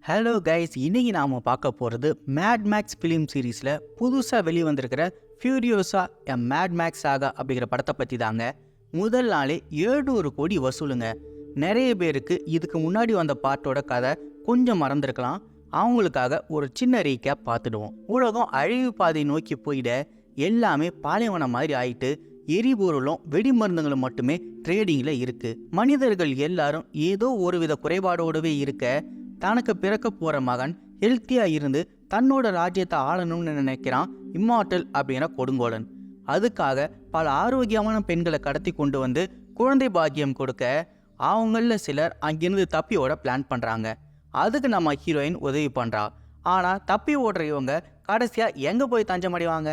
Hello guys, இன்னைக்கு நாம் பார்க்க போகிறது மேட் மேக்ஸ் ஃபிலிம் சீரீஸில் புதுசாக வெளிவந்திருக்கிற ஃபியூரியோசா எ மேட் மேக்ஸ் சாகா அப்படிங்கிற படத்தை பற்றி தாங்க. முதல் நாளே 700 கோடி வசூலுங்க. நிறைய பேருக்கு இதுக்கு முன்னாடி வந்த பாட்டோட கதை கொஞ்சம் மறந்துருக்கலாம். அவங்களுக்காக ஒரு சின்ன ரீகேப் பார்த்துடுவோம். உலகம் அழிவு பாதை நோக்கி போயிட எல்லாமே பாலைவனம் மாதிரி ஆயிட்டு எரிபொருளும் வெடிமருந்துகளும் மட்டுமே ட்ரேடிங்கில் இருக்குது. மனிதர்கள் எல்லாரும் ஏதோ ஒரு வித குறைபாடோடவே இருக்க தனக்கு பிறக்க போகிற மகன் ஹெல்த்தியாக இருந்து தன்னோட ராஜ்யத்தை ஆளணும்னு நினைக்கிறான் இம்மார்டல் அப்படிங்கிற கொடுங்கோலன். அதுக்காக பல ஆரோக்கியமான பெண்களை கடத்தி கொண்டு வந்து குழந்தை பாக்கியம் கொடுக்க அவங்களில் சிலர் அங்கிருந்து தப்பி ஓட பிளான் பண்ணுறாங்க. அதுக்கு நம்ம ஹீரோயின் உதவி பண்ணுறா. ஆனால் தப்பி ஓடுற இவங்க கடைசியாக எங்கே போய் தஞ்சம் அடைவாங்க?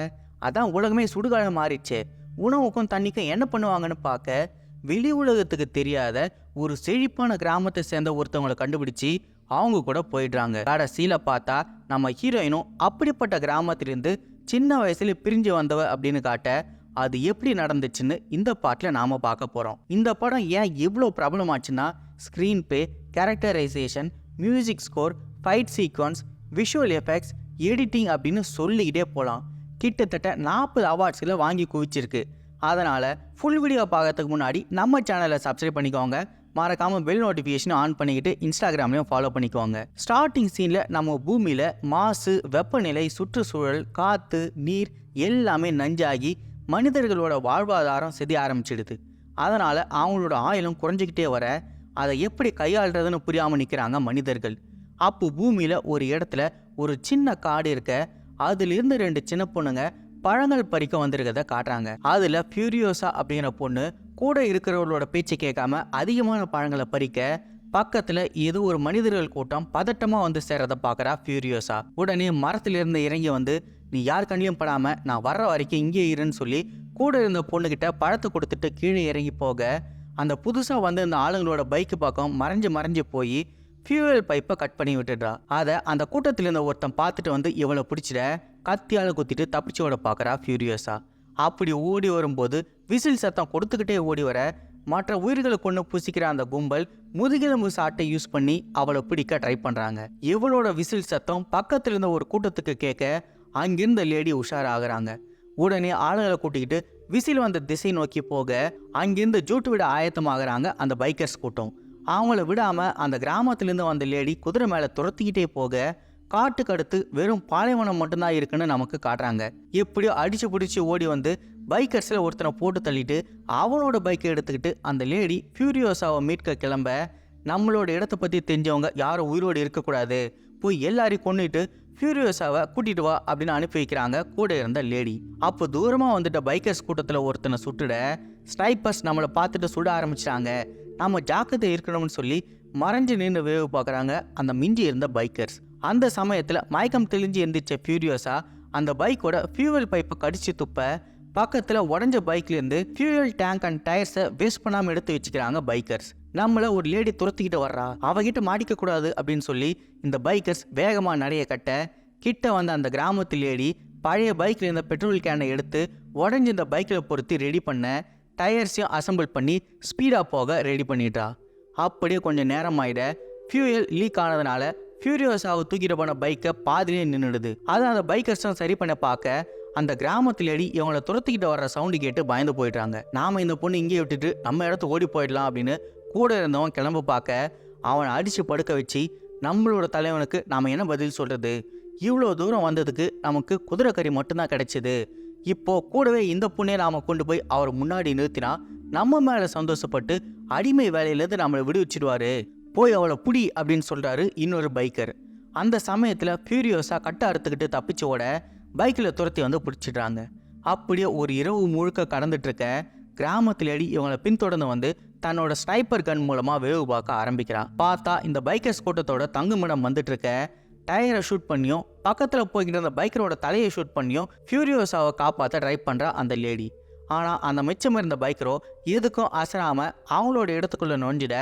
அதான் உலகமே சுடுகாடு மாறிடுச்சு. உணவுக்கும் தண்ணிக்கும் என்ன பண்ணுவாங்கன்னு பார்க்க வெளி உலகத்துக்கு தெரியாத ஒரு செழிப்பான கிராமத்தை சேர்ந்த ஒருத்தவங்களை கண்டுபிடிச்சி அவங்க கூட போயிடுறாங்க. கடைசியில் பார்த்தா நம்ம ஹீரோயினும் அப்படிப்பட்ட கிராமத்திலிருந்து சின்ன வயசுல பிரிஞ்சு வந்தவ அப்படின்னு காட்ட அது எப்படி நடந்துச்சுன்னு இந்த பாட்டில் நாம் பார்க்க போகிறோம். இந்த படம் ஏன் இவ்வளோ பிரபலமாச்சுன்னா screen play, characterisation, music score, fight sequence, visual effects, editing அப்படின்னு சொல்லிக்கிட்டே போகலாம். கிட்டத்தட்ட 40 அவார்ட்ஸில் வாங்கி குவிச்சிருக்கு. அதனால் ஃபுல் வீடியோ பார்க்கறதுக்கு முன்னாடி நம்ம சேனலை சப்ஸ்கிரைப் பண்ணிக்கோங்க. மறக்காமல் பெல் நோட்டிஃபிகேஷன் ஆன் பண்ணிக்கிட்டு இன்ஸ்டாகிராம்லையும் ஃபாலோ பண்ணிக்கோங்க. ஸ்டார்டிங் சீனில் நம்ம பூமியில் மாசு, வெப்பநிலை, சுற்றுச்சூழல், காற்று, நீர் எல்லாமே நஞ்சாகி மனிதர்களோட வாழ்வாதாரம் செதிய ஆரம்பிச்சிடுது. அதனால் அவங்களோட ஆயுளும் குறைஞ்சிக்கிட்டே வர அதை எப்படி கையாளுறதுன்னு புரியாமல் நிற்கிறாங்க மனிதர்கள். அப்போ பூமியில் ஒரு இடத்துல ஒரு சின்ன காடு இருக்க அதிலிருந்து 2 சின்ன பொண்ணுங்க பழங்கள் பறிக்க வந்திருக்கிறத காட்டுறாங்க. அதில் ஃபியூரியோசா அப்படிங்கிற பொண்ணு கூட இருக்கிறவர்களோட பேச்சு கேட்காம அதிகமான பழங்களை பறிக்க பக்கத்தில் ஏதோ ஒரு மனிதர்கள் கூட்டம் பதட்டமாக வந்து சேர்றதை பார்க்குறா ஃபியூரியோசா. உடனே மரத்திலிருந்து இறங்கி வந்து, நீ யார் கண்ணிலையும் படாமல் நான் வர்ற வரைக்கும் இங்கே இருன்னு சொல்லி கூட இருந்த பொண்ணுக்கிட்ட பழத்தை கொடுத்துட்டு கீழே இறங்கி போக அந்த புதுசாக வந்து இந்த ஆளுங்களோட பைக்கு பக்கம் மறைஞ்சு போய் ஃபியூவல் பைப்பை கட் பண்ணி விட்டுடுறா. அதை அந்த கூட்டத்தில் இருந்த ஒருத்தன் பார்த்துட்டு வந்து இவளை பிடிச்சிட கத்தியால் குத்திட்டு தப்பிச்சோட பார்க்குறா ஃபியூரியோசா. அப்படி ஓடி வரும்போது விசில் சத்தம் கொடுத்துக்கிட்டே ஓடி வர மற்ற உயிர்களை கொண்டு புசிக்கிற அந்த கும்பல் முதுகெலும்பு சாட்டை யூஸ் பண்ணி அவளை பிடிக்க ட்ரை பண்ணுறாங்க. இவளோட விசில் சத்தம் பக்கத்தில் இருந்த ஒரு கூட்டத்துக்கு கேட்க அங்கிருந்த லேடி உஷாராகிறாங்க. உடனே ஆளுகளை கூட்டிக்கிட்டு விசில் வந்த திசை நோக்கி போக அங்கிருந்து ஜூட்டு விட ஆயத்தமாகறாங்க அந்த பைக்கர்ஸ் கூட்டம். அவங்கள விடாமல் அந்த கிராமத்திலேருந்து வந்த லேடி குதிரை மேலே துரத்திக்கிட்டே போக காட்டுக்கு அடுத்து வெறும் பாலைவனம் மட்டும்தான் இருக்குன்னு நமக்கு காட்டுறாங்க. எப்படியோ அடிச்சு பிடிச்சி ஓடி வந்து பைக்கர்ஸில் ஒருத்தனை போட்டு தள்ளிட்டு அவனோட பைக்கை எடுத்துக்கிட்டு அந்த லேடி ஃபியூரியோசாவை மீட்க கிளம்ப, நம்மளோட இடத்த பற்றி தெரிஞ்சவங்க யாரும் உயிரோடு இருக்கக்கூடாது, போய் எல்லாரையும் கொண்டுட்டு ஃபியூரியோசாவை கூட்டிட்டு வா அப்படின்னு அனுப்பி வைக்கிறாங்க கூட இருந்த லேடி. அப்போ தூரமாக வந்துட்ட பைக்கர்ஸ் கூட்டத்தில் ஒருத்தனை சுட்டுட ஸ்னைப்பர்ஸ் நம்மளை பார்த்துட்டு சுட ஆரம்பிச்சிட்டாங்க. நம்ம ஜாக்கிரதை இருக்கணும்னு சொல்லி மறைஞ்சு நின்று வேவு பார்க்குறாங்க அந்த மிஞ்சி இருந்த பைக்கர்ஸ். அந்த சமயத்தில் மயக்கம் தெளிஞ்சு எந்திரிச்ச ஃபியூரியோசா அந்த பைக்கோட ஃபியூவல் பைப்பை கடிச்சு துப்ப பக்கத்தில் உடஞ்ச பைக்லேருந்து ஃபியூவல் டேங்க் அண்ட் டயர்ஸை வேஸ்ட் பண்ணாமல் எடுத்து வச்சுக்கிறாங்க பைக்கர்ஸ். நம்மளை ஒரு லேடி துரத்திக்கிட்டு வர்றா, அவகிட்ட மாட்டிக்கக்கூடாது அப்படின்னு சொல்லி இந்த பைக்கர்ஸ் வேகமாக நிறைய கட்ட கிட்ட வந்த அந்த கிராமத்து லேடி பழைய பைக்கில் இருந்த பெட்ரோல் கேனை எடுத்து உடஞ்சி இந்த பைக்கில் பொருத்தி ரெடி பண்ண டயர்ஸையும் அசம்பிள் பண்ணி ஸ்பீடாக போக ரெடி பண்ணிட்டா. அப்படியே கொஞ்சம் நேரம் ஆகிட ஃபியூயல் லீக் ஆனதுனால ஃபியூரியோசாவை தூக்கிட்டு போன பைக்கை பாதிலே நின்றுடுது. அதை அந்த பைக்கர்ஸும் சரி பண்ண பார்க்க அந்த கிராமத்திலேடி இவங்களை துரத்திக்கிட்டு வர்ற சவுண்டு கேட்டு பயந்து போயிடுறாங்க. நாம் இந்த பொண்ணு இங்கே விட்டுட்டு நம்ம இடத்த ஓடி போயிடலாம் அப்படின்னு கூட இருந்தவன் கிளம்ப பார்க்க அவனை அடித்து படுக்க வச்சு, நம்மளோட தலைவனுக்கு நாம் என்ன பதில் சொல்கிறது? இவ்வளோ தூரம் வந்ததுக்கு நமக்கு குதிரை கறி மட்டும்தான் கிடைச்சிது. இப்போ கூடவே இந்த பொண்ணே நாம் கொண்டு போய் அவர் முன்னாடி நிறுத்தினா நம்ம மேலே சந்தோஷப்பட்டு அடிமை வேலையிலேருந்து நம்மளை விடுவிச்சிடுவாரு, போய் அவளை புடி அப்படின்னு சொல்கிறாரு இன்னொரு பைக்கர். அந்த சமயத்தில் ஃபியூரியோஸா கட்டை அறுத்துக்கிட்டு தப்பிச்சு ஓட பைக்கில் துரத்தி வந்து பிடிச்சிடுறாங்க. அப்படியே ஒரு இரவு முழுக்க கடந்துட்டுருக்க கிராமத்திலேடி இவங்களை பின்தொடர்ந்து வந்து தன்னோட ஸ்னைப்பர் கன் மூலமாக வேவு பார்க்க ஆரம்பிக்கிறான். பார்த்தா இந்த பைக்கர்ஸ் கூட்டத்தோட தங்குமிடம் வந்துட்டுருக்க டயரை ஷூட் பண்ணியும் பக்கத்தில் போய்கிட்டு இருந்த பைக்கரோட தலையை ஷூட் பண்ணியும் ஃபியூரியோசாவை காப்பாற்ற ட்ரை பண்ணுறா அந்த லேடி. ஆனால் அந்த மிச்சம் இருந்த பைக்கரோ எதுக்கும் அசராமல் அவங்களோட இடத்துக்குள்ளே நுழைஞ்சிட,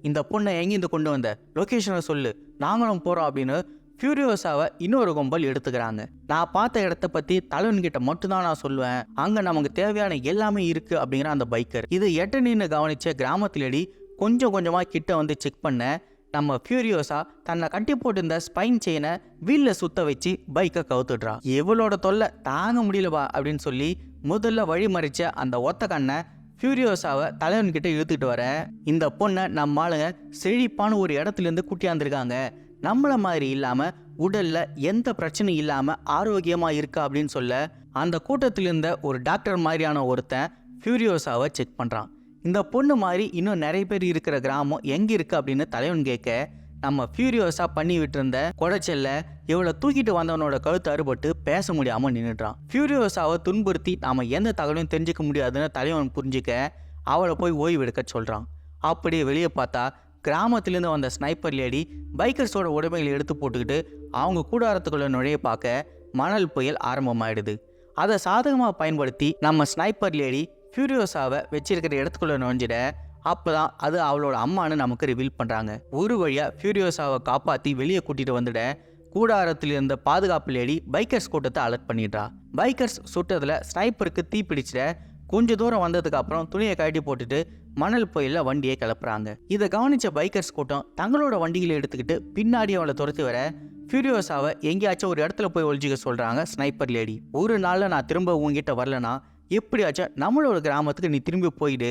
இந்த பொண்ணை எங்கேருந்து கொண்டு வந்த, லொக்கேஷனை சொல்லு, நாங்களும் போகிறோம் அப்படின்னு ஃபியூரியோசாவை இன்னொரு கும்பல் எடுத்துக்கிறாங்க. நான் பார்த்த இடத்த பற்றி தலைவன்கிட்ட மட்டும்தான் நான் சொல்லுவேன், அங்கே நமக்கு தேவையான எல்லாமே இருக்குது அப்படிங்கிற அந்த பைக்கர். இது எட்ட நின்று கவனித்த கிராமத்திலேடி கொஞ்சம் கொஞ்சமாக கிட்ட வந்து செக் பண்ண நம்ம ஃபியூரியோஸா தன்னை கட்டி போட்டிருந்த ஸ்பைன் செயினை வீல்ல சுத்த வச்சு பைக்கை கவுத்துடுறா. இவளோட தொல்லை தாங்க முடியலவா அப்படின்னு சொல்லி முதல்ல வழிமறிச்ச அந்த ஒத்த கண்ணை ஃபியூரியோஸாவை தலைவன்கிட்ட இழுத்துட்டு வர, இந்த பொண்ணை நம்ம ஆளுங்க செழிப்பான ஒரு இடத்துலேருந்து குட்டியாந்துருக்காங்க, நம்மள மாதிரி இல்லாமல் உடலில் எந்த பிரச்சனையும் இல்லாமல் ஆரோக்கியமாக இருக்கா அப்படின்னு சொல்ல, அந்த கூட்டத்தில் இருந்த ஒரு டாக்டர் மாதிரியான ஒருத்தன் ஃபியூரியோஸாவை செக் பண்ணுறான். இந்த பொண்ணு மாதிரி இன்னும் நிறைய பேர் இருக்கிற கிராமம் எங்கே இருக்குது அப்படின்னு தலைவன் கேட்க, நம்ம ஃபியூரியோஸா பண்ணி விட்டுருந்த குடைச்சல்ல இவளை தூக்கிட்டு வந்தவனோட கழுத்து அறுபட்டு பேச முடியாமல் நின்றுட்டான். ஃபியூரியோஸாவை துன்புறுத்தி நாம் எந்த தகவலையும் தெரிஞ்சுக்க முடியாதுன்னு தலைவன் புரிஞ்சுக்க அவளை போய் ஓய்வு எடுக்க சொல்கிறான். அப்படியே வெளியே பார்த்தா கிராமத்திலேருந்து வந்த ஸ்னைப்பர் லேடி பைக்கர்ஸோட உடைமைகளை எடுத்து போட்டுக்கிட்டு அவங்க கூடாரத்துக்குள்ள நுழைய பார்க்க மணல் புயல் ஆரம்பமாயிடுது. அதை சாதகமாக பயன்படுத்தி நம்ம ஸ்னைப்பர் லேடி ஃபியூரியோஸாவை வச்சிருக்கிற இடத்துக்குள்ள நுழைஞ்சிட, அப்போதான் அது அவளோட அம்மானு நமக்கு ரிவீல் பண்ணுறாங்க. ஒரு வழியாக ஃபியூரியோஸாவை காப்பாற்றி வெளியே கூட்டிகிட்டு வந்துட கூடாரத்தில் இருந்த பாதுகாப்பு லேடி பைக்கர்ஸ் கூட்டத்தை அலர்ட் பண்ணிடுறா. பைக்கர்ஸ் சுட்டதில் ஸ்னைப்பருக்கு தீ பிடிச்சிட கொஞ்சம் தூரம் வந்ததுக்கு அப்புறம் துணியை கழட்டி போட்டுட்டு மணல் புயலில் வண்டியை கிளப்புறாங்க. இதை கவனித்த பைக்கர்ஸ் கூட்டம் தங்களோட வண்டிகளை எடுத்துக்கிட்டு பின்னாடி அவளை துரத்தி வர ஃபியூரியோஸாவை எங்கேயாச்சும் ஒரு இடத்துல போய் ஒழிஞ்சிக்க சொல்கிறாங்க ஸ்னைப்பர் லேடி. ஒரு நாளில் நான் திரும்ப உங்ககிட்ட வரலனா எப்படியாச்சும் நம்மளோட கிராமத்துக்கு நீ திரும்பி போயிடு,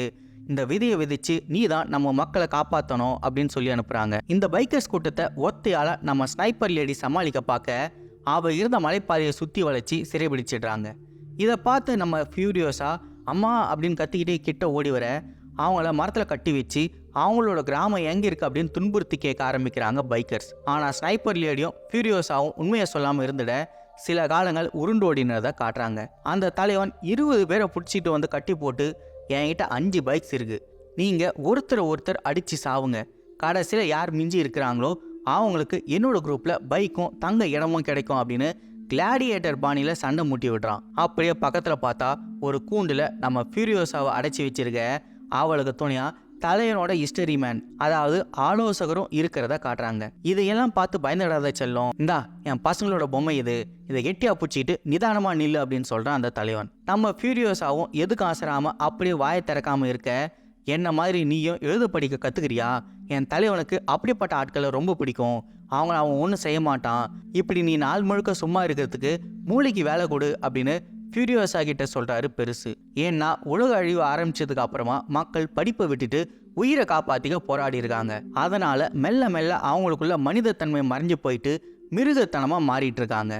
இந்த விதையை விதைச்சு நீ தான் நம்ம மக்களை காப்பாற்றணும் அப்படின்னு சொல்லி அனுப்புகிறாங்க. இந்த பைக்கர்ஸ் கூட்டத்தை ஒத்தையால் நம்ம ஸ்னைப்பர் லேடி சமாளிக்க பார்க்க அவள் இருந்த மலைப்பாதையை சுற்றி வளைச்சி சிறைபிடிச்சிடுறாங்க. இதை பார்த்து நம்ம ஃபியூரியோஸா அம்மா அப்படின்னு கத்திக்கிட்டே கிட்ட ஓடி வர அவங்கள மரத்தில் கட்டி வச்சு அவங்களோட கிராமம் எங்கே இருக்குது அப்படின்னு துன்புறுத்தி கேட்க ஆரம்பிக்கிறாங்க பைக்கர்ஸ். ஆனால் ஸ்னைப்பர் லேடியும் ஃபியூரியோஸாவும் உண்மையை சொல்லாமல் இருந்துட சில காலங்கள் உருண்டோடினதை காட்டுறாங்க. அந்த தலைவன் 20 பேரை பிடிச்சிட்டு வந்து கட்டி போட்டு, என்கிட்ட 5 பைக்ஸ் இருக்குது, நீங்கள் ஒருத்தர் அடித்து சாவுங்க, கடைசியில் யார் மிஞ்சி இருக்கிறாங்களோ அவங்களுக்கு என்னோட குரூப்பில் பைக்கும் தங்க இடமும் கிடைக்கும் அப்படின்னு கிளாடியேட்டர் பாணியில் சண்டை மூட்டி விடுறான். அப்படியே பக்கத்தில் பார்த்தா ஒரு கூண்டில் நம்ம ஃபியூரியோஸாவை அடைச்சி வச்சிருக்க அவளுக்கு துணையாக தலைவனோட ஹிஸ்டரி மேன், அதாவது ஆலோசகரும் இருக்கிறத காட்டுறாங்க. இதையெல்லாம் பார்த்து பயந்துடாத செல்லும், இந்தா என் பசங்களோட பொம்மை இதை கெட்டியா பிடிச்சிட்டு நிதானமா நில்லு அப்படின்னு சொல்றான் அந்த தலைவன். நம்ம ஃபியூரியோஸாவும் எதுக்கு ஆசராம அப்படியே வாயை திறக்காம இருக்க, என்ன மாதிரி நீயும் எழுத படிக்க கத்துக்கிறியா, என் தலைவனுக்கு அப்படிப்பட்ட ஆட்களை ரொம்ப பிடிக்கும், அவன் ஒன்றும் செய்ய மாட்டான், இப்படி நீ நாள் முழுக்க சும்மா இருக்கிறதுக்கு மூளைக்கு வேலை கொடு அப்படின்னு ஃபியூரியோஸா கிட்ட சொல்றாரு பெருசு. ஏன்னா உலக அழிவு ஆரம்பிச்சதுக்கு அப்புறமா மக்கள் படிப்பை விட்டுட்டு உயிரை காப்பாத்திக்க போராடி இருக்காங்க. அதனால மெல்ல மெல்ல அவங்களுக்குள்ள மனிதத்தன்மை மறைஞ்சு போயிட்டு மிருகத்தனமா மாறிட்டு இருக்காங்க.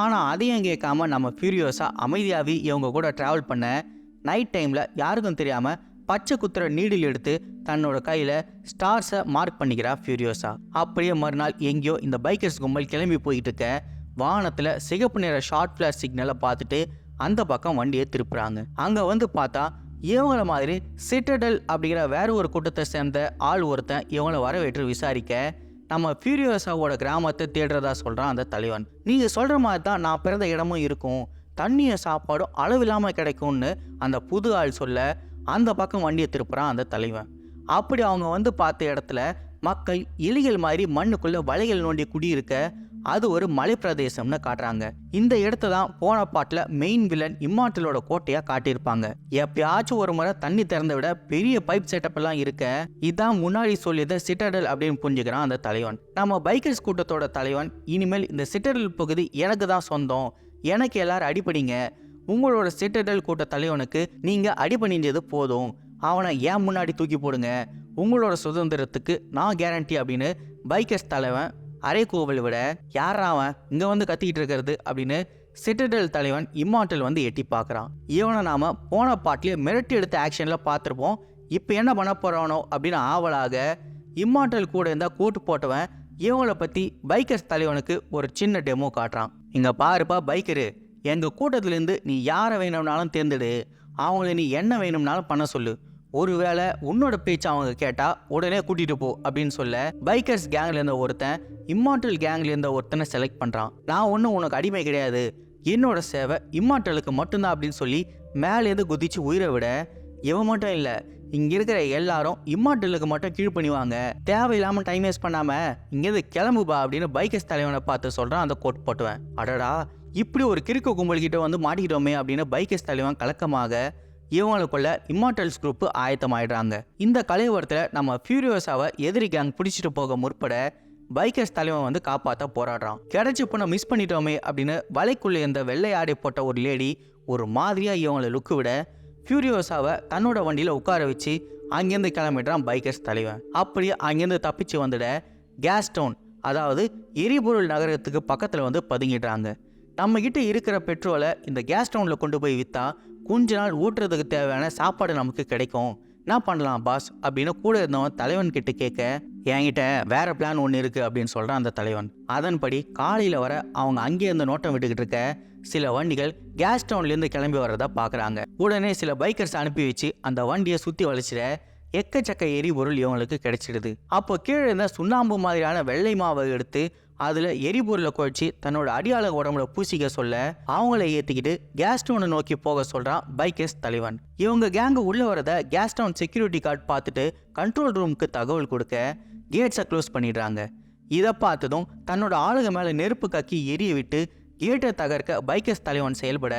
ஆனா அதையும் கேட்காம நம்ம ஃபியூரியோஸா அமைதியாவே இவங்க கூட டிராவல் பண்ண நைட் டைம்ல யாருக்கும் தெரியாம பச்சை குத்துற நீடில் எடுத்து தன்னோட கையில ஸ்டார்ஸை மார்க் பண்ணிக்கிறா ஃபியூரியோஸா. அப்படியே மறுநாள் எங்கேயோ இந்த பைக்கர்ஸ் கும்பல் கிளம்பி போயிட்டு இருக்க வானத்துல சிகப்பு நிற ஷார்ட் ஃபிளாஷ் சிக்னலை பார்த்துட்டு அந்த பக்கம் வண்டியை திருப்புறாங்க. அங்க வந்து பார்த்தா இவங்கள மாதிரி சிட்டடல் அப்படிங்கிற வேற ஒரு கூட்டத்தை சேர்ந்த ஆள் ஒருத்தன் இவங்களை வரவேற்று விசாரிக்க, நம்ம ஃபியூரியோஸாவோட கிராமத்தை தேடுறதா சொல்றான் அந்த தலைவன். நீங்க சொல்ற மாதிரி தான் நான் பிறந்த இடமும் இருக்கும், தண்ணிய சாப்பாடும் அளவில்லாமல் கிடைக்கும்னு அந்த புது ஆள் சொல்ல அந்த பக்கம் வண்டியை திருப்புறான் அந்த தலைவன். அப்படி அவங்க வந்து பார்த்த இடத்துல மக்கள் எலிகள் மாதிரி மண்ணுக்குள்ள வலைகள் நோண்டி குடியிருக்க அது ஒரு மலை பிரதேசம்னு காட்டுறாங்க. இந்த இடத்த தான் போன பாட்டில் மெயின் வில்லன் இம்மார்டலோட கோட்டையா காட்டியிருப்பாங்க. எப்பயாச்சும் ஒரு முறை தண்ணி திறந்த விட பெரிய பைப் செட்டப் எல்லாம் இருக்க, இதான் முன்னாடி சொல்லியத சிட்டடல் அப்படின்னு புரிஞ்சுக்கிறான் அந்த தலைவன். நம்ம பைக்கர்ஸ் கூட்டத்தோட தலைவன், இனிமேல் இந்த சிட்டடல் பகுதி எனக்கு தான் சொந்தம், எனக்கு எல்லாரும் அடிப்படிங்க, உங்களோட சிட்டடல் கூட்ட தலைவனுக்கு நீங்க அடிபணிஞ்சது போதும், அவனை ஏன் முன்னாடி தூக்கி போடுங்க, உங்களோட சுதந்திரத்துக்கு நான் கேரண்டி அப்படின்னு பைக்கர்ஸ் தலைவன் அரை கோவல் விட, யாரா அவன் இங்கே வந்து கத்திக்கிட்டு இருக்கிறது அப்படின்னு சிட்டடல் தலைவன் இம்மார்டல் வந்து எட்டி பார்க்குறான். இவனை நாம போன பாட்டிலே மிரட்டி எடுத்த ஆக்ஷனில் பார்த்துருப்போம், இப்போ என்ன பண்ண போகிறானோ அப்படின்னு ஆவலாக இம்மார்டல் கூட இருந்தால் கூட்டு போட்டவன் இவங்களை பற்றி பைக்கர்ஸ் தலைவனுக்கு ஒரு சின்ன டெமோ காட்டுறான். இங்கே பாருப்பா பைக்கரு, எங்கள் கூட்டத்திலேருந்து நீ யாரை வேணும்னாலும் தேர்ந்தெடு, அவங்கள நீ என்ன வேணும்னாலும் பண்ண சொல்லு, ஒருவேளை உன்னோட பேச்சு அவங்க கேட்டா உடனே கூட்டிட்டு போ அப்படின்னு சொல்ல பைக்கர்ஸ் கேங்ல இருந்த ஒருத்தன் இம்மார்டல் கேங்ல இருந்த ஒருத்தனை செலக்ட் பண்றான். நான் ஒன்றும் உனக்கு அடிமை கிடையாது, என்னோட சேவை இம்மார்டலுக்கு மட்டும்தான் அப்படின்னு சொல்லி மேலேருந்து குதிச்சு உயிரை விட, இவன் மட்டும் இல்லை இங்க இருக்கிற எல்லாரும் இம்மார்டலுக்கு மட்டும் கீழ்ப்பணிவாங்க, தேவையில்லாம டைம் வேஸ்ட் பண்ணாம இங்கேருந்து கிளம்புபா அப்படின்னு பைக்கர்ஸ் தலைவனை பார்த்து சொல்றான் அந்த கோட் போட்டுவேன். அடடா, இப்படி ஒரு கிறுக்கு கும்பல் கிட்ட வந்து மாட்டிக்கிட்டோமே அப்படின்னு பைக்கர்ஸ் தலைவன் கலக்கமாக இவங்களுக்குள்ள இம்மார்டல்ஸ் குரூப் ஆயத்தமாயிடுறாங்க. இந்த கலைவரத்தில் நம்ம ஃபியூரியோசாவை எதிரி கேங் பிடிச்சிட்டு போக முற்பட பைக்கர்ஸ் தலைவன் வந்து காப்பாற்ற போராடுறான். கிடைச்சி பொண்ணை மிஸ் பண்ணிட்டோமே அப்படின்னு வலைக்குள்ளே இருந்த வெள்ளை ஆடை போட்ட ஒரு லேடி ஒரு மாதிரியாக இவங்களை லுக்கு விட ஃபியூரியோசாவை தன்னோட வண்டியில் உட்கார வச்சு அங்கேருந்து கிளம்பிடுறான் பைக்கர்ஸ் தலைவன். அப்படி அங்கேருந்து தப்பிச்சு வந்துட கேஸ் டவுன், அதாவது எரிபொருள் நகரத்துக்கு பக்கத்தில் வந்து பதுங்கிடுறாங்க. நம்மக்கிட்ட இருக்கிற பெட்ரோலை இந்த கேஸ் டவுனில் கொண்டு போய் விற்றா கொஞ்ச நாள் ஊட்டுறதுக்கு தேவையான சாப்பாடு நமக்கு கிடைக்கும், என்ன பண்ணலாம் பாஸ் அப்படின்னு கூட இருந்தவன் தலைவன் கிட்ட கேட்க, என்கிட்ட வேற பிளான் ஒன்று இருக்கு அப்படின்னு சொல்கிறான் அந்த தலைவன். அதன்படி காலையில் வர அவங்க அங்கே இருந்து நோட்டம் விட்டுக்கிட்டு இருக்க சில வண்டிகள் கேஸ் டவுன்லேருந்து கிளம்பி வர்றதா பார்க்குறாங்க. உடனே சில பைக்கர்ஸ் அனுப்பி வச்சு அந்த வண்டியை சுற்றி வளைச்சிட எக்கச்சக்க எரிபொருள் இவங்களுக்கு கிடைச்சிடுது. அப்போ கீழே இருந்த சுண்ணாம்பு மாதிரியான வெள்ளை மாவை எடுத்து அதில் எரிபொருளை குழைச்சி தன்னோட அடியாள உடம்புல பூசிக்க சொல்ல அவங்கள ஏற்றிக்கிட்டு கேஸ் டவுனை நோக்கி போக சொல்கிறான் பைக்கர்ஸ் தலைவன். இவங்க கேங்கு உள்ளே வரத கேஸ் டவுன் செக்யூரிட்டி கார்டு பார்த்துட்டு கண்ட்ரோல் ரூமுக்கு தகவல் கொடுக்க கேட்ஸை க்ளோஸ் பண்ணிடுறாங்க. இதை பார்த்ததும் தன்னோட ஆளுக மேலே நெருப்பு கக்கி எரிய விட்டு கேட்டை தகர்க்க பைக்கர்ஸ் தலைவன் செயல்பட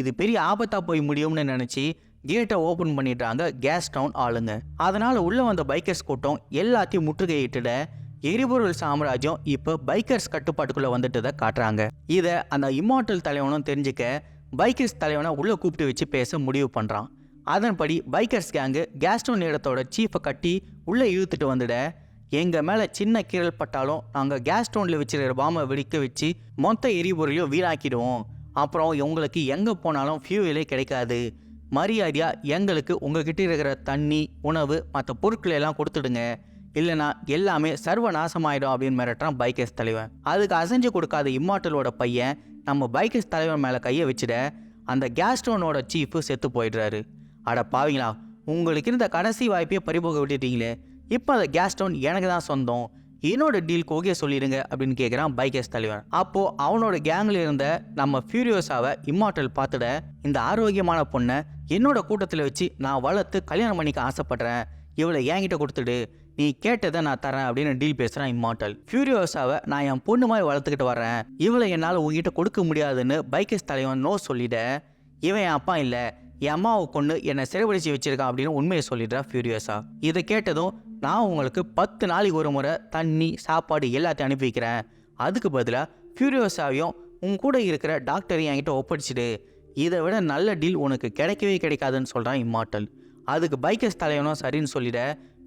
இது பெரிய ஆபத்தாக போய் முடியும்னு நினச்சி கேட்டை ஓப்பன் பண்ணிடுறாங்க கேஸ் டவுன் ஆளுங்க. அதனால் உள்ளே வந்த பைக்கர்ஸ் கூட்டம் எல்லாத்தையும் முற்றுகையிட்டுட எரிபொருள் சாம்ராஜ்யம் இப்போ பைக்கர்ஸ் கட்டுப்பாட்டுக்குள்ளே வந்துட்டதை காட்டுறாங்க. இதை அந்த இம்மார்டல் தலைவனும் தெரிஞ்சுக்க பைக்கர்ஸ் தலைவனை உள்ளே கூப்பிட்டு வச்சு பேச முடிவு பண்ணுறான். அதன்படி பைக்கர்ஸ் கேங்கு கேஸ் டவுன் இடத்தோட சீஃபை கட்டி உள்ளே இழுத்துட்டு வந்துட எங்கள் மேலே சின்ன கீரல் பட்டாலும் நாங்கள் கேஸ் டவுனில் வச்சிருக்கிற பாம்பை வெடிக்க வச்சு மொத்த எரிபொருளையும் வீணாக்கிடுவோம். அப்புறம் உங்களுக்கு எங்கே போனாலும் ஃபியூவலே கிடைக்காது. மரியாதையாக எங்களுக்கு உங்ககிட்ட இருக்கிற தண்ணி, உணவு, மற்ற பொருட்களை எல்லாம் கொடுத்துடுங்க, இல்லைனா எல்லாமே சர்வ நாசமாயிடும் அப்படின்னு மிரட்டுறான் பைக்கர்ஸ் தலைவன். அதுக்கு அசைஞ்சு கொடுக்காத இம்மார்டலோட பையன் நம்ம பைக்கர்ஸ் தலைவன் மேலே கையை வச்சுட அந்த கேஸ் டவுனோட சீஃபு செத்து போயிடுறாரு. அட பாவீங்களா, உங்களுக்கு இருந்த கடைசி வாய்ப்பையே பறிபோக விட்டுட்டீங்களே, இப்போ அந்த கேஸ் டவுன் எனக்கு தான் சொந்தம், என்னோட டீலுக்கு ஓகே சொல்லிடுங்க அப்படின்னு கேட்குறான் பைக்கர்ஸ் தலைவன். அப்போது அவனோட கேங்கில் இருந்த நம்ம ஃபியூரியோசாவை இம்மார்டல் பார்த்துட இந்த ஆரோக்கியமான பொண்ணை என்னோட கூட்டத்தில் வச்சு நான் வளர்த்து கல்யாணம் பண்ணிக்க ஆசைப்படுறேன், இவளை என்கிட்ட கொடுத்துடு, நீ கேட்டதை நான் தரேன் அப்படின்னு டீல் பேசுகிறான் இம்மார்டல். ஃபியூரியோசாவை நான் என் பொண்ணு மாதிரி வளர்த்துக்கிட்டு வரேன், இவளை என்னால் உங்ககிட்ட கொடுக்க முடியாதுன்னு பைக்கர்ஸ் தலைவன் நோ சொல்லிட இவன் என் அப்பா இல்லை, என் அம்மாவை கொண்டு என்னை சிறைபிடிச்சி வச்சிருக்கான் அப்படின்னு உண்மையை சொல்லிடுறா ஃபியூரியோசா. இதை கேட்டதும் நான் உங்களுக்கு 10 நாளைக்கு ஒரு முறை தண்ணி, சாப்பாடு எல்லாத்தையும் அனுப்பி வைக்கிறேன், அதுக்கு பதிலாக ஃபியூரியோசாவையும் உன் கூட இருக்கிற டாக்டரையும் என்கிட்ட ஒப்படைச்சிடு, இதை விட நல்ல டீல் உனக்கு கிடைக்கவே கிடைக்காதுன்னு சொல்கிறான் இம்மார்டல். அதுக்கு பைக்கர்ஸ் தலைவனும் சரின்னு சொல்லிட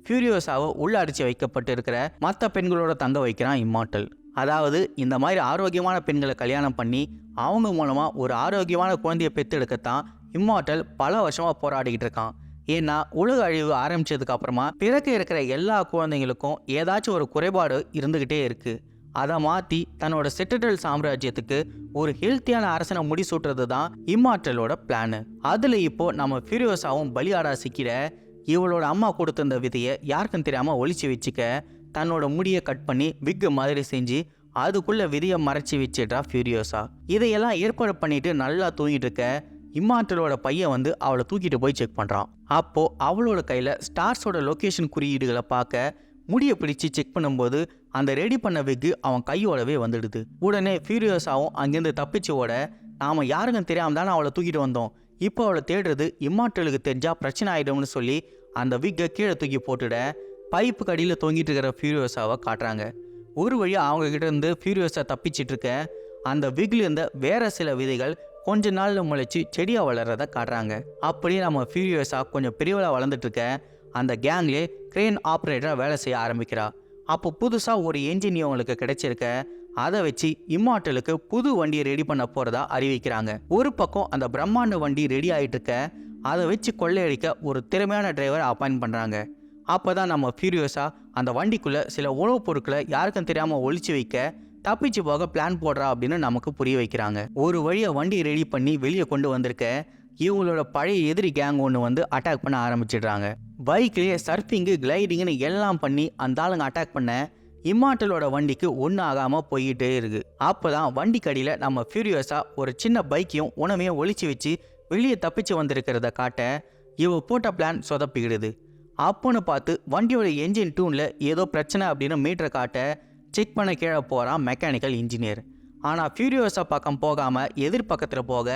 ஃபியூரியோசாவை உள்ள அடித்து வைக்கப்பட்டு இருக்கிற மற்ற பெண்களோட தங்க வைக்கிறான் இம்மார்டல். அதாவது இந்த மாதிரி ஆரோக்கியமான பெண்களை கல்யாணம் பண்ணி அவங்க மூலமாக ஒரு ஆரோக்கியமான குழந்தையை பெற்றெடுக்கத்தான் இம்மார்டல் பல வருஷமாக போராடிக்கிட்டு இருக்கான். ஏன்னா உலக அழிவு ஆரம்பித்ததுக்கு அப்புறமா பிறக்க இருக்கிற எல்லா குழந்தைங்களுக்கும் ஏதாச்சும் ஒரு குறைபாடு இருந்துக்கிட்டே இருக்குது. அதை மாற்றி தன்னோட செட்டடல் சாம்ராஜ்யத்துக்கு ஒரு ஹெல்த்தியான அரசனை முடிசூட்டுறது தான் இம்மார்டலோட பிளானு. அதில் இப்போது நம்ம ஃபியூரியோசாவும் பலியாடா சிக்கிற இவளோட அம்மா கொடுத்திருந்த விதையை யாருக்கும் தெரியாமல் ஒளிச்சு வச்சுக்க தன்னோட முடியை கட் பண்ணி விக்கு மாதிரி செஞ்சு அதுக்குள்ளே விதையை மறைச்சி வச்சிடுறா ஃபியூரியோசா. இதையெல்லாம் ஏற்பாடு பண்ணிட்டு நல்லா தூங்கிட்டு இருக்க இம்மார்டலோட பையன் வந்து அவளை தூக்கிட்டு போய் செக் பண்ணுறான். அப்போது அவளோட கையில் ஸ்டார்ஸோட லொக்கேஷன் குறியீடுகளை பார்க்க முடியை பிடிச்சி செக் பண்ணும்போது அந்த ரெடி பண்ண விக்கு அவன் கையோடவே வந்துடுது. உடனே ஃபியூரியோசாவும் அங்கேருந்து தப்பிச்சு ஓட நாம் யாருக்கும் தெரியாமல் தானே அவளை தூக்கிட்டு வந்தோம், இப்போ அவளை தேடுறது இம்மார்டலுக்கு தெரிஞ்சால் பிரச்சனை ஆகிடும்னு சொல்லி அந்த விக்கை கீழே தூக்கி போட்டுட பைப்பு கடியில் தொங்கிட்டு இருக்கிற ஃபியூரியோசாவை காட்டுறாங்க. ஒரு வழியாக அவங்கக்கிட்ட இருந்து ஃபியூரியோசா தப்பிச்சிட்டு இருக்க அந்த விக்ல இருந்த வேற சில விதைகள் கொஞ்ச நாளில் முளைச்சி செடியாக வளர்கிறத காட்டுறாங்க. அப்படியே நம்ம ஃபியூரியோசா கொஞ்சம் பெரியவளாக வளர்ந்துட்டு இருக்க அந்த கேங்லேயே கிரேன் ஆப்ரேட்டராக வேலை செய்ய ஆரம்பிக்கிறா. அப்போ புதுசாக ஒரு என்ஜின் அவங்களுக்கு கிடைச்சிருக்க அதை வச்சு இம்மார்டலுக்கு புது வண்டியை ரெடி பண்ண போகிறதா அறிவிக்கிறாங்க. ஒரு பக்கம் அந்த பிரம்மாண்ட வண்டி ரெடி ஆகிட்டு இருக்க அதை வச்சு கொள்ளையடிக்க ஒரு திறமையான டிரைவர் அப்பாயின்ட் பண்ணுறாங்க. அப்போ தான் நம்ம ஃபியூரியோசா அந்த வண்டிக்குள்ளே சில உணவுப் பொருட்களை யாருக்கும் தெரியாமல் ஒழிச்சு வைக்க தப்பிச்சு போக பிளான் போடுறா அப்படின்னு நமக்கு புரிய வைக்கிறாங்க. ஒரு வழியை வண்டி ரெடி பண்ணி வெளியே கொண்டு வந்திருக்க இவங்களோட பழைய எதிரி கேங் ஒன்று வந்து அட்டாக் பண்ண ஆரம்பிச்சிடுறாங்க. பைக்லேயே சர்ஃபிங்கு, கிளைடிங்னு எல்லாம் பண்ணி அந்த ஆளுங்க அட்டாக் பண்ண இம்மார்டலோட வண்டிக்கு ஒன்றும் ஆகாமல் போய்கிட்டே இருக்குது. அப்போ தான் வண்டி கடியில் நம்ம ஃபியூரியோசா ஒரு சின்ன பைக்கையும் உணவையும் ஒழிச்சு வச்சு வெளியே தப்பிச்சு வந்திருக்கிறத காட்ட இவ போட்ட பிளான் சொதப்பிக்கிடுது. அப்போன்னு பார்த்து வண்டியோட என்ஜின் டூனில் ஏதோ பிரச்சனை அப்படின்னு மீட்டரை காட்ட செக் பண்ண கீழே போகிறான் மெக்கானிக்கல் இன்ஜினியர். ஆனால் ஃபியூரியோஸா பக்கம் போகாமல் எதிர்பக்கத்தில் போக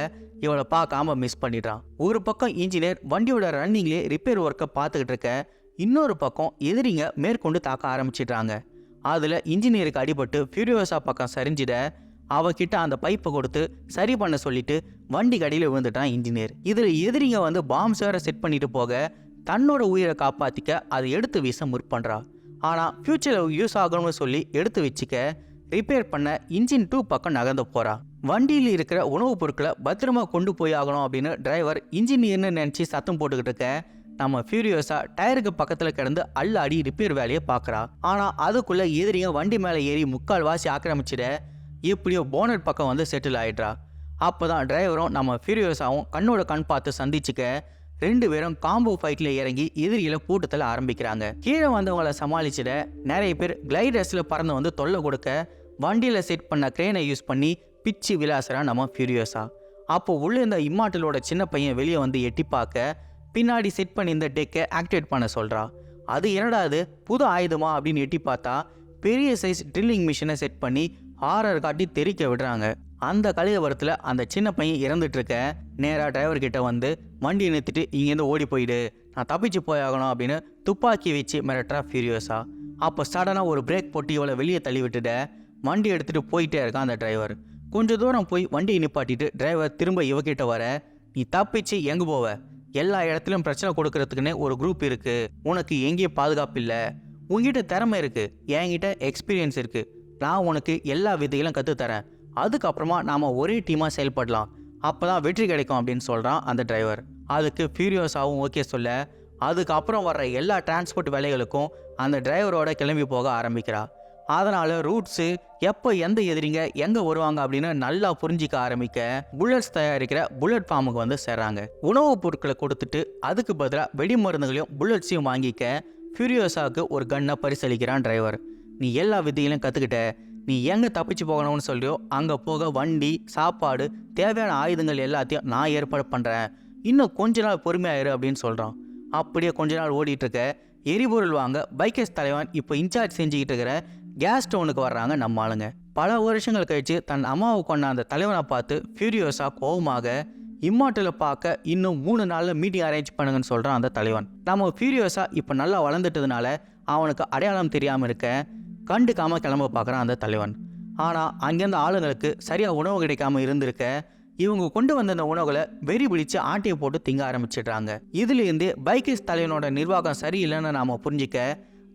இவளை பார்க்காம மிஸ் பண்ணிடுறான். ஒரு பக்கம் இன்ஜினியர் வண்டியோட ரன்னிங்லேயே ரிப்பேர் ஒர்க்கை பார்த்துக்கிட்டு இருக்க, இன்னொரு பக்கம் எதிரிங்க மேற்கொண்டு தாக்க ஆரம்பிச்சிடுறாங்க. அதில் இன்ஜினியருக்கு அடிபட்டு ஃபியூரியோஸா பக்கம் சரிஞ்சிட அவகிட்ட அந்த பைப்பை கொடுத்து சரி பண்ண சொல்லிட்டு வண்டி கடியில் விழுந்துட்டான் இன்ஜினியர். இதில் எதிரிங்க வந்து பாம்ஸ் வேற செட் பண்ணிட்டு போக தன்னோட உயிரை காப்பாற்றிக்க அதை எடுத்து வீச முற்பண்றா. ஆனால் ஃபியூச்சரில் யூஸ் ஆகணும்னு சொல்லி எடுத்து வச்சுக்க ரிப்பேர் பண்ண இன்ஜின் 2 பக்கம் நகர்ந்து போகிறா. வண்டியில் இருக்கிற உணவுப் பொருட்களை பத்திரமா கொண்டு போய் ஆகணும் அப்படின்னு டிரைவர் இன்ஜினியர்னு நினச்சி சத்தம் போட்டுக்கிட்டு இருக்க, நம்ம ஃபியூரியோஸா டயருக்கு பக்கத்தில் கிடந்து அல்லாடி ரிப்பேர் வேலையை பார்க்குறா. ஆனால் அதுக்குள்ளே எதிரிங்க வண்டி மேலே ஏறி முக்கால் வாசி ஆக்கிரமிச்சிட எப்படியோ போனட் பக்கம் வந்து செட்டில் ஆகிடுறா. அப்போ தான் டிரைவரும் நம்ம ஃபியூரியோஸாவும் கண்ணோட கண் பார்த்து சந்திச்சுக்க 2 பேரும் காம்போ ஃபைட்டில் இறங்கி எதிரிகளை கூட்டத்தில் ஆரம்பிக்கிறாங்க. கீழே வந்தவங்களை சமாளிச்சிட நிறைய பேர் கிளைடர்ஸில் பறந்து வந்து தொல்லை கொடுக்க வண்டியில் செட் பண்ண கிரேனை யூஸ் பண்ணி பிச்சு விளாசுறா நம்ம ஃபியூரியோஸா. அப்போ உள்ளே இந்த இம்மார்ட்டலோட சின்ன பையன் வெளியே வந்து எட்டி பார்க்க பின்னாடி செட் பண்ணி இந்த டெக்கை ஆக்டிவேட் பண்ண சொல்கிறா. அது என்னடா அது புது ஆயுதமா அப்படின்னு எட்டி பார்த்தா பெரிய சைஸ் ட்ரில்லிங் மிஷினை செட் பண்ணி ஹாரர் காட்டி தெரிக்க விடுறாங்க. அந்த கலியவரத்தில் அந்த சின்ன பையன் இறந்துட்டு இருக்க நேராக டிரைவர்கிட்ட வந்து வண்டியை நிறுத்திட்டு இங்கேருந்து ஓடி போயிடு, நான் தப்பிச்சு போயாகணும் அப்படின்னு துப்பாக்கி வச்சு மிரட்டுறா ஃபியூரியோஸா. அப்போ சடனாக ஒரு பிரேக் போட்டு இவளை வெளியே தள்ளி விட்டுட வண்டி எடுத்துகிட்டு போயிட்டே இருக்கான் அந்த டிரைவர். கொஞ்சம் தூரம் போய் வண்டியை நிப்பாட்டிட்டு டிரைவர் திரும்ப இவகிட்ட வர, நீ தப்பிச்சு எங்கே போவ, எல்லா இடத்துலையும் பிரச்சனை கொடுக்கறதுக்குன்னே ஒரு குரூப் இருக்குது, உனக்கு எங்கேயும் பாதுகாப்பு இல்லை, உங்ககிட்ட திறமை இருக்குது, என்கிட்ட எக்ஸ்பீரியன்ஸ் இருக்குது, நான் உனக்கு எல்லா விதைகளும் கற்றுத்தரேன், அதுக்கப்புறமா நாம் ஒரே டீமாக செயல்படலாம், அப்போ தான் வெற்றி கிடைக்கும் அப்படின்னு சொல்கிறான் அந்த டிரைவர். அதுக்கு ஃபியூரியோஸாவும் ஓகே சொல்ல அதுக்கப்புறம் வர்ற எல்லா டிரான்ஸ்போர்ட் வேலைகளுக்கும் அந்த டிரைவரோட கிளம்பி போக ஆரம்பிக்கிறா. அதனால் ரூட்ஸு எப்போ எந்த எதிரிங்க எங்கே வருவாங்க அப்படின்னு நல்லா புரிஞ்சிக்க ஆரம்பிக்க புல்லட்ஸ் தயாரிக்கிற புல்லட் ஃபார்முக்கு வந்து சேர்றாங்க. உணவுப் பொருட்களை கொடுத்துட்டு அதுக்கு பதிலாக வெடி மருந்துகளையும் புல்லட்ஸையும் வாங்கிக்க ஃபியூரியோஸாவுக்கு ஒரு கன்னை பரிசளிக்கிறான் டிரைவர். நீ எல்லா வித்தையிலும் கற்றுக்கிட்ட, நீ எங்கே தப்பிச்சு போகணும்னு சொல்லியோ அங்கே போக வண்டி, சாப்பாடு, தேவையான ஆயுதங்கள் எல்லாத்தையும் நான் ஏற்பாடு பண்ணுறேன், இன்னும் கொஞ்ச நாள் பொறுமையாயிரு அப்படின்னு சொல்கிறான். அப்படியே கொஞ்ச நாள் ஓடிட்டுருக்க எரிபொருள் வாங்க பைக்கர்ஸ் தலைவன் இப்போ இன்சார்ஜ் செஞ்சுக்கிட்டு இருக்கிற கேஸ் டவுனுக்கு வர்றாங்க நம்ம ஆளுங்க. பல வருஷங்கள் கழிச்சு தன் அம்மாவை கொண்ட அந்த தலைவனை பார்த்து ஃபியூரியோஸா கோவமாக இம்மார்ட்டலை பார்க்க இன்னும் 3 நாளில் மீட்டிங் அரேஞ்ச் பண்ணுங்கன்னு சொல்கிறான் அந்த தலைவன். நம்ம ஃபியூரியோஸா இப்போ நல்லா வளர்ந்துட்டதுனால அவனுக்கு அடையாளம் தெரியாமல் இருக்க கண்டுக்காமல் கிளம்ப பார்க்குறான் அந்த தலைவன். ஆனால் அங்கேருந்து ஆளுங்களுக்கு சரியாக உணவு கிடைக்காம இருந்திருக்க இவங்க கொண்டு வந்த அந்த உணவுகளை வெறி பிடிச்சு ஆட்டையை போட்டு திங்க ஆரம்பிச்சிடுறாங்க. இதுலேருந்து பைக்கர்ஸ் தலைவனோட நிர்வாகம் சரியில்லைன்னு நாம் புரிஞ்சிக்க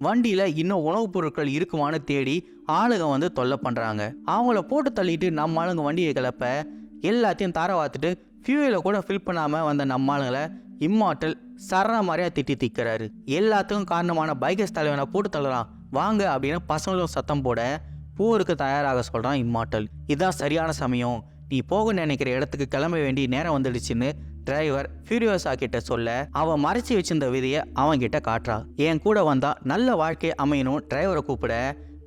வண்டியில் இன்னும் உணவுப் பொருட்கள் இருக்குமான்னு தேடி ஆளுங்க வந்து தொல்லை பண்ணுறாங்க. அவங்கள போட்டு தள்ளிட்டு நம்ம ஆளுங்க வண்டியை கிளப்ப எல்லாத்தையும் தார வாத்துட்டு ஃபியூயலை கூட ஃபில் பண்ணாமல் வந்த நம்ம ஆளுங்களை இம்மார்ட்டல் சரண மாதிரியாக திட்டி திக்கிறாரு. எல்லாத்துக்கும் காரணமான பைக்கர்ஸ் தலைவனை போட்டு தள்ளலாம் வாங்க அப்படின்னு பசங்களும் சத்தம் போட போருக்கு தயாராக சொல்கிறான் இம்மார்ட்டல். இதுதான் சரியான சமயம், நீ போக நினைக்கிற இடத்துக்கு கிளம்ப வேண்டிய நேரம் வந்துடுச்சுன்னு டிரைவர் ஃபியூரியோஸா கிட்ட சொல்ல அவன் மறைச்சி வச்சிருந்த விதையை அவன் கிட்ட காட்டுறா. என் கூட வந்தா நல்ல வாழ்க்கை அமையணும் டிரைவரை கூப்பிட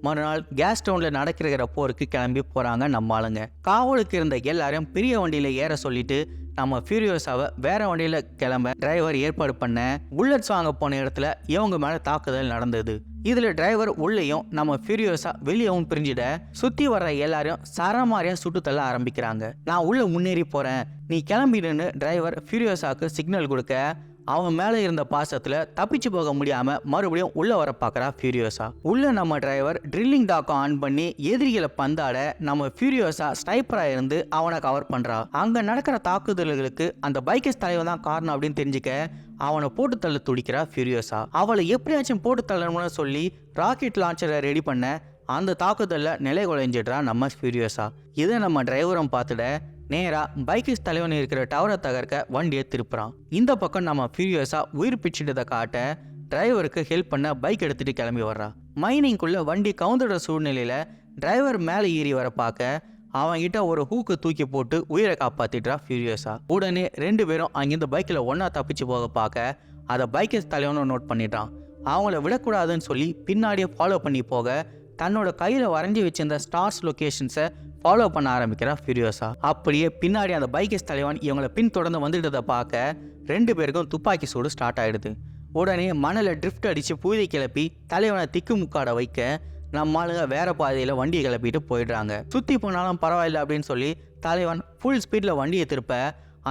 மறுநாள் கேஸ் டவுனில் நடக்கிற போருக்கு கிளம்பி போகிறாங்க நம்ம ஆளுங்க. காவலுக்கு இருந்த எல்லாரையும் பெரிய வண்டியில் ஏற சொல்லிட்டு நம்ம ஃபியூரியோஸாவை வேற வண்டியில் கிளம்ப டிரைவர் ஏற்பாடு பண்ண புல்லட்ஸ் வாங்க போன இடத்துல இவங்க மேலே தாக்குதல் நடந்தது. இதில் டிரைவர் உள்ளேயும் நம்ம ஃபியூரியோஸா வெளியவும் பிரிஞ்சிட சுற்றி வர்ற எல்லாரையும் சரமாரியாக சுட்டு தள்ள ஆரம்பிக்கிறாங்க. நான் உள்ள முன்னேறி போகிறேன், நீ கிளம்பிடுன்னு டிரைவர் ஃபியூரியோஸாவுக்கு சிக்னல் கொடுக்க அவன் மேலே இருந்த பாசத்தில் தப்பிச்சு போக முடியாமல் மறுபடியும் உள்ளே வர பார்க்குறா ஃபியூரியோஸா. உள்ள நம்ம டிரைவர் ட்ரில்லிங் டாக்கை ஆன் பண்ணி எதிரிகளை பந்தாட நம்ம ஃபியூரியோஸா ஸ்னைப்பராக இருந்து அவனை கவர் பண்ணுறா. அங்கே நடக்கிற தாக்குதல்களுக்கு அந்த பைக்கர்ஸ் தலைவர் தான் காரணம் அப்படின்னு தெரிஞ்சுக்க அவனை போட்டு தள்ள துடிக்கிறா ஃபியூரியோஸா. அவளை எப்படியாச்சும் போட்டு தள்ளணும்னு சொல்லி ராக்கெட் லான்ச்சரை ரெடி பண்ண அந்த தாக்குதலில் நிலை குலைஞ்சிடுறா நம்ம ஃபியூரியோஸா. இதை நம்ம டிரைவரும் பார்த்துட நேராக பைக்கர்ஸ் தலைவன் இருக்கிற டவரை தகர்க்க வண்டியை திருப்புறான். இந்த பக்கம் நம்ம ஃபியூரியோஸா உயிர் பிச்சுட்டதை காட்ட டிரைவருக்கு ஹெல்ப் பண்ண பைக் எடுத்துகிட்டு கிளம்பி வர்றா. மைனிங்குள்ளே வண்டி கவுந்துடுற சூழ்நிலையில் டிரைவர் மேலே ஏறி வர பார்க்க அவன்கிட்ட ஒரு ஹூக்கு தூக்கி போட்டு உயிரை காப்பாற்றிடுறா ஃபியூரியோஸா. உடனே 2 பேரும் அங்கேருந்து பைக்கில் ஒன்றா தப்பிச்சு போக பார்க்க அதை பைக்கர்ஸ் தலைவனும் நோட் பண்ணிட்டான். அவங்கள விடக்கூடாதுன்னு சொல்லி பின்னாடியே ஃபாலோ பண்ணி போக தன்னோட கையில் வரைஞ்சி வச்சிருந்த ஸ்டார்ஸ் லொக்கேஷன்ஸை ஃபாலோ பண்ண ஆரம்பிக்கிறா ஃபியூரியோஸா. அப்படியே பின்னாடி அந்த பைக்கர்ஸ் தலைவன் இவங்களை பின்தொடர்ந்து வந்துட்டதை பார்க்க 2 பேருக்கும் துப்பாக்கி சூடு ஸ்டார்ட் ஆகிடுது. உடனே மணலை ட்ரிஃப்ட் அடித்து புழுதி கிளப்பி தலைவனை திக்கு முக்காட வைக்க நம்ம ஆளுங்க வேற பாதையில் வண்டியை கிளப்பிட்டு போயிடுறாங்க. சுற்றி போனாலும் பரவாயில்ல அப்படின்னு சொல்லி தலைவன் ஃபுல் ஸ்பீடில் வண்டியை திருப்ப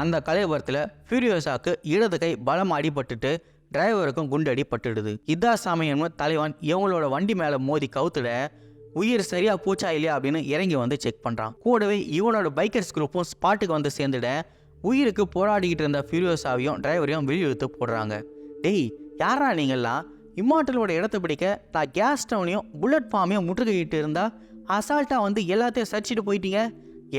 அந்த கலைவரத்தில் ஃபியூரியோசாக்கு இடது கை பலம் அடிபட்டுட்டு டிரைவருக்கும் குண்டடி பட்டுடுது. இதா சமயம்னு தலைவன் இவங்களோட வண்டி மேலே மோதி கவுத்துட உயிர் சரியா போச்சா இல்லையா அப்படின்னு இறங்கி வந்து செக் பண்ணுறான். கூடவே இவனோட பைக்கர்ஸ் குரூப்பும் ஸ்பாட்டுக்கு வந்து சேர்ந்துட உயிருக்கு போராடிக்கிட்டு இருந்த ஃபியூரியோசாவையும் டிரைவரையும் வெளியிழுத்து போடுறாங்க. டேய், யாரா நீங்கள்லாம்? இம்மார்ட்டலோட இடத்த பிடிக்க நான் கேஸ் டவுனையும் புல்லட் ஃபார்மையும் முற்றுகையிட்டு இருந்தா அசால்ட்டாக வந்து எல்லாத்தையும் சரிச்சிட்டு போயிட்டீங்க.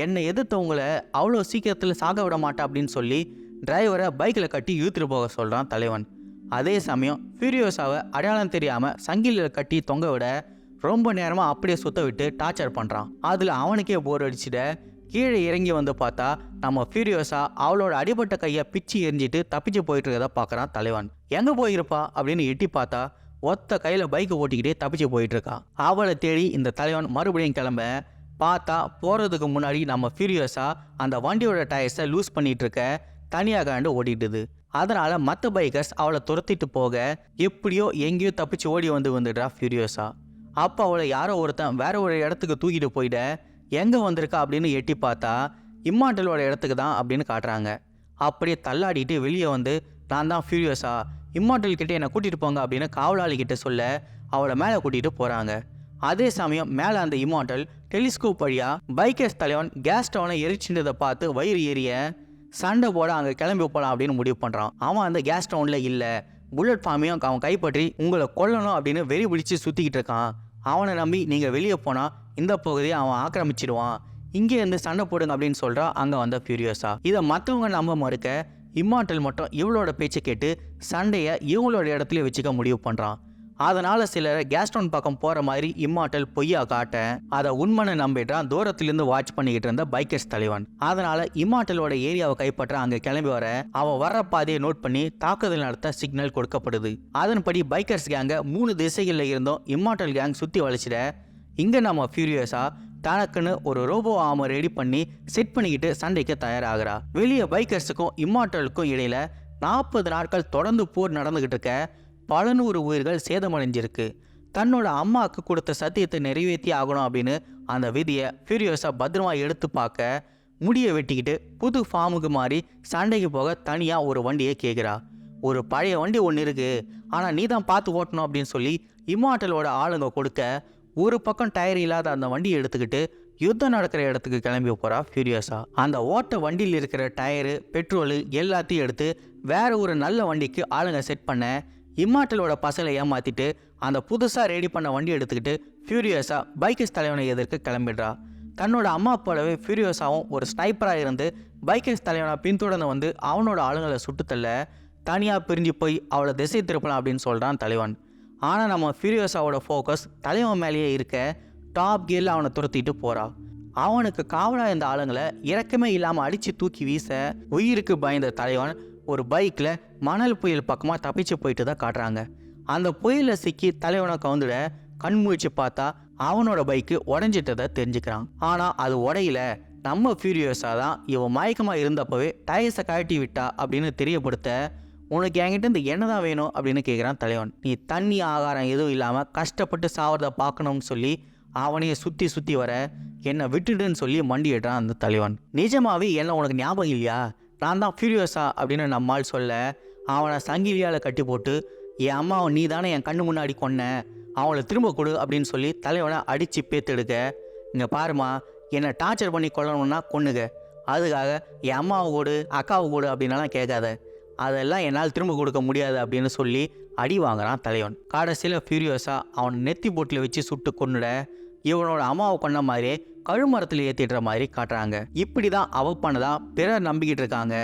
என்னை எதிர்த்தவங்களை அவ்வளோ சீக்கிரத்தில் சாக விட மாட்டேன் அப்படின்னு சொல்லி டிரைவரை பைக்கில் கட்டி இழுத்துட்டு போக சொல்கிறான் தலைவன். அதே சமயம் ஃபியூரியோசாவை அடையாளம் தெரியாமல் சங்கிலியில் கட்டி தொங்க விட ரொம்ப நேரமாக அப்படியே சுத்த விட்டு டார்ச்சர் பண்ணுறான். அதில் அவனுக்கே போர் அடிச்சுட கீழே இறங்கி வந்து பார்த்தா நம்ம ஃபியூரியோசா அவளோட அடிபட்ட கையை பிச்சு எரிஞ்சிட்டு தப்பிச்சு போயிட்டு இருக்கதை பார்க்குறான் தலைவன். எங்கே போயிருப்பா அப்படின்னு எட்டி பார்த்தா ஒத்த கையில் பைக்கை ஓட்டிக்கிட்டே தப்பிச்சு போயிட்டு இருக்கா. அவளை தேடி இந்த தலைவன் மறுபடியும் கிளம்ப பார்த்தா போகிறதுக்கு முன்னாடி நம்ம ஃபியூரியோசா அந்த வண்டியோட டயர்ஸை லூஸ் பண்ணிட்டு இருக்க தனியாக கண்டு ஓடிட்டுது. அதனால் மற்ற பைக்கர்ஸ் அவளை துரத்திட்டு போக எப்படியோ எங்கேயோ தப்பிச்சு ஓடி வந்துடுறா ஃபியூரியோசா. அப்போ அவளை யாரோ ஒருத்தன் வேற ஒரு இடத்துக்கு தூக்கிட்டு போயிட எங்கே வந்திருக்கா அப்படின்னு எட்டி பார்த்தா இம்மார்ட்டலோட இடத்துக்கு தான் அப்படின்னு காட்டுறாங்க. அப்படியே தள்ளாடிட்டு வெளியே வந்து நான் தான் ஃபியூரியோசா, இம்மார்ட்டல் கிட்டே என்னை கூட்டிகிட்டு போங்க அப்படின்னு காவலாளிகிட்ட சொல்ல அவளை மேலே கூட்டிகிட்டு போகிறாங்க. அதே சமயம் மேலே அந்த இம்மார்ட்டல் டெலிஸ்கோப் வழியாக பைக்கர்ஸ் தலைவன் கேஸ் ஸ்டவ்னை எரிச்சுன்றதை பார்த்து வயிறு ஏறிய சண்டை போட அங்கே கிளம்பி போகலாம் அப்படின்னு முடிவு பண்ணுறான். அவன் அந்த கேஸ் ஸ்டவ்னில் இல்லை, புல்லட் ஃபார்மையும் அவன் கைப்பற்றி உங்களை கொல்லணும் அப்படின்னு வெறி பிடிச்சி சுற்றிக்கிட்டு இருக்கான். அவனை நம்பி நீங்கள் வெளியே போனால் இந்த பகுதியை அவன் ஆக்கிரமிச்சிடுவான், இங்கே இருந்து சண்டை போடுங்க அப்படின்னு சொல்கிறா அங்கே வந்த ஃபியூரியோசா. இதை மற்றவங்க நம்ப மறுக்க இம்மார்ட்டல் மட்டும் இவளோட பேச்சை கேட்டு சண்டையை இவங்களோட இடத்துல வச்சுக்க முடிவு பண்ணுறான். அதனால் சிலரை கேஸ்டவுன் பக்கம் போகிற மாதிரி இம்மார்ட்டல் பொய்யா காட்ட அதை உண்மைன்னு நம்பிட்டான் தூரத்திலிருந்து வாட்ச் பண்ணிக்கிட்டு இருந்த பைக்கர்ஸ் தலைவன். அதனால் இம்மார்ட்டலோட ஏரியாவை கைப்பற்ற அங்கே கிளம்பி வர அவன் வர்ற பாதையை நோட் பண்ணி தாக்குதல் நடத்த சிக்னல் கொடுக்கப்படுது. அதன்படி பைக்கர்ஸ் கேங்கை 3 திசைகளில் இருந்தும் இம்மார்ட்டல் கேங் சுற்றி வளைச்சிட இங்கே நம்ம ஃபியூரியோசா தனக்குன்னு ஒரு ரோபோ ஆர்மர் ரெடி பண்ணி செட் பண்ணிக்கிட்டு சண்டைக்கு தயாராகிறா. வெளியே பைக்கர்ஸுக்கும் இம்மார்ட்டலுக்கும் இடையில 40 நாட்கள் தொடர்ந்து போர் நடந்துகிட்டு இருக்க பல நூறு உயிர்கள் சேதமடைஞ்சிருக்கு. தன்னோட அம்மாவுக்கு கொடுத்த சத்தியத்தை நிறைவேற்றி ஆகணும் அப்படின்னு அந்த விதியை ஃபியூரியோசா பத்திரமா எடுத்து பார்க்க முடியை வெட்டிக்கிட்டு புது ஃபார்முக்கு மாறி சண்டைக்கு போக தனியாக ஒரு வண்டியை கேட்குறா. ஒரு பழைய வண்டி ஒன்று இருக்குது, ஆனால் நீ தான் பார்த்து ஓட்டணும் அப்படின்னு சொல்லி இம்மார்ட்டலோட ஆளுங்க கொடுக்க ஒரு பக்கம் டயர் இல்லாத அந்த வண்டியை எடுத்துக்கிட்டு யுத்தம் நடக்கிற இடத்துக்கு கிளம்பி போகிறா ஃபியூரியோசா. அந்த ஓட்ட வண்டியில் இருக்கிற டயரு பெட்ரோலு எல்லாத்தையும் எடுத்து வேற ஒரு நல்ல வண்டிக்கு ஆளுங்க செட் பண்ண இம்மார்ட்டலோட பசலை ஏமாற்றிட்டு அந்த புதுசாக ரெடி பண்ண வண்டி எடுத்துக்கிட்டு ஃபியூரியோசா பைக்கர்ஸ் தலைவனை எதிர்க்க கிளம்பிடுறா. தன்னோட அம்மா போலவே ஃபியூரியோசாவும் ஒரு ஸ்னைப்பராக இருந்து பைக்கர்ஸ் தலைவனை பின்தொடர்ந்து வந்து அவனோட ஆளுங்களை சுட்டுத்தள்ள தனியாக பிரிஞ்சு போய் அவளை திசை திருப்பலாம் அப்படின்னு சொல்கிறான் தலைவன். ஆனால் நம்ம ஃபியூரியோசாவோட ஃபோக்கஸ் தலைவன் மேலேயே இருக்க டாப் கியரில் அவனை துரத்திட்டு போகிறா. அவனுக்கு காவலாக இருந்த ஆளுங்களை இறக்கமே இல்லாமல் அடித்து தூக்கி வீச உயிருக்கு பயந்த தலைவன் ஒரு பைக்கில் மணல் புயல் பக்கமாக தப்பிச்சு போயிட்டு தான் காட்டுறாங்க. அந்த புயலில் சிக்கி தலைவனை கவுந்துட கண்முழிச்சு பார்த்தா அவனோட பைக்கு உடஞ்சிட்டதை தெரிஞ்சுக்கிறான். ஆனால் அது உடையில நம்ம ஃபியூரியோசா தான் இவன் மயக்கமாக இருந்தப்பவே டயர்ஸை கழட்டி விட்டா அப்படின்னு தெரியப்படுத்த உனக்கு என்கிட்ட இந்த என்ன தான் வேணும் அப்படின்னு கேட்குறான் தலைவன். நீ தண்ணி ஆகாரம் எதுவும் இல்லாமல் கஷ்டப்பட்டு சாவறதை பார்க்கணும்னு சொல்லி அவனையே சுற்றி சுற்றி வர என்னை விட்டுடுன்னு சொல்லி மண்டிடுறான் அந்த தலைவன். நிஜமாவே என்ன உனக்கு ஞாபகம் இல்லையா, நான் தான் ஃபியூரியோசா அப்படின்னு நம்மால் சொல்ல அவனை சங்கிலியால் கட்டி போட்டு என் அம்மாவை நீ தானே என் கண்ணு முன்னாடி கொன்ன, அவங்கள திரும்ப கொடு அப்படின்னு சொல்லி தலைவனை அடித்து பேத்தெடுக்க இங்கே பாருமா, என்னை டார்ச்சர் பண்ணி கொள்ளணும்னா கொன்னுங்க, அதுக்காக என் அம்மாவை கூடு அக்காவை கூடு அப்படின்னலாம் கேட்காத, அதெல்லாம் என்னால் திரும்ப கொடுக்க முடியாது அப்படின்னு சொல்லி அடி வாங்குறான் தலைவன். கடைசியில் ஃபியூரியோசா அவன் நெத்தி போட்டில் வச்சு சுட்டு கொன்னுட இவனோட அம்மாவை கொன்ன மாதிரியே கழுமரத்தில் ஏற்றிடுற மாதிரி காட்டுறாங்க. இப்படி தான் அவ பண்ணதா பிறர் நம்பிக்கிட்டு இருக்காங்க.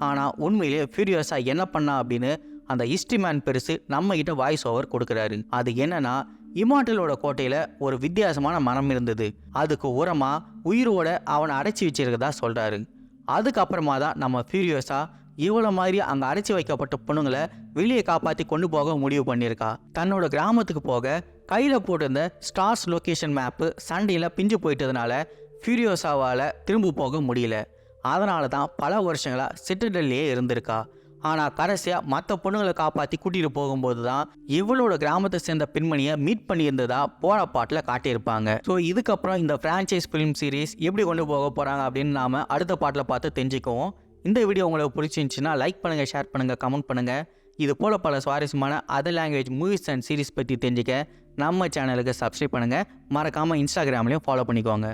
ஆனால் உண்மையிலே ஃபியூரியோசா என்ன பண்ணா அப்படின்னு அந்த ஹிஸ்ட்ரி மேன் பெருசு நம்ம கிட்ட வாய்ஸ் ஓவர் கொடுக்குறாரு. அது என்னன்னா, இம்மார்ட்டலோட கோட்டையில் ஒரு வித்தியாசமான மரம் இருந்தது, அதுக்கு உரமாக உயிரோட அவனை அடைச்சி வச்சிருக்கதா சொல்கிறாரு. அதுக்கப்புறமா தான் நம்ம ஃபியூரியோசா இவ்வளோ மாதிரி அங்கே அடைச்சி வைக்கப்பட்ட பொண்ணுங்களை வெளியே காப்பாற்றி கொண்டு போக முடிவு பண்ணியிருக்கா. தன்னோட கிராமத்துக்கு போக கையில் போட்டிருந்த ஸ்டார்ஸ் லொக்கேஷன் மேப்பு சண்டையில் பிஞ்சு போயிட்டதுனால ஃபியூரியோசாவால் திரும்ப போக முடியல. அதனால தான் பல வருஷங்களாக சிட்டடல்லையே இருந்திருக்கா. ஆனால் கடைசியாக மற்ற பொண்ணுங்களை காப்பாற்றி கூட்டிகிட்டு போகும்போது தான் இவளோட கிராமத்தை சேர்ந்த பெண்மணியை மீட் பண்ணியிருந்ததா போகிற பாட்டில் காட்டியிருப்பாங்க. ஸோ இதுக்கப்புறம் இந்த ஃப்ரான்ச்சைஸ் ஃபிலிம் சீரிஸ் எப்படி கொண்டு போக போகிறாங்க அப்படின்னு நாம் அடுத்த பாட்டில் பார்த்து தெரிஞ்சுக்குவோம். இந்த வீடியோ உங்களுக்கு பிடிச்சிருந்துச்சுன்னா லைக் பண்ணுங்கள், ஷேர் பண்ணுங்கள், கமெண்ட் பண்ணுங்கள். இது போல் பல சுவாரஸ்யமான other language movies and series பற்றி தெரிஞ்சுக்க நம்ம சேனலுக்கு சப்ஸ்கிரைப் பண்ணுங்கள். மறக்காமல் இன்ஸ்டாகிராம்லேயும் ஃபாலோ பண்ணிக்கோங்க.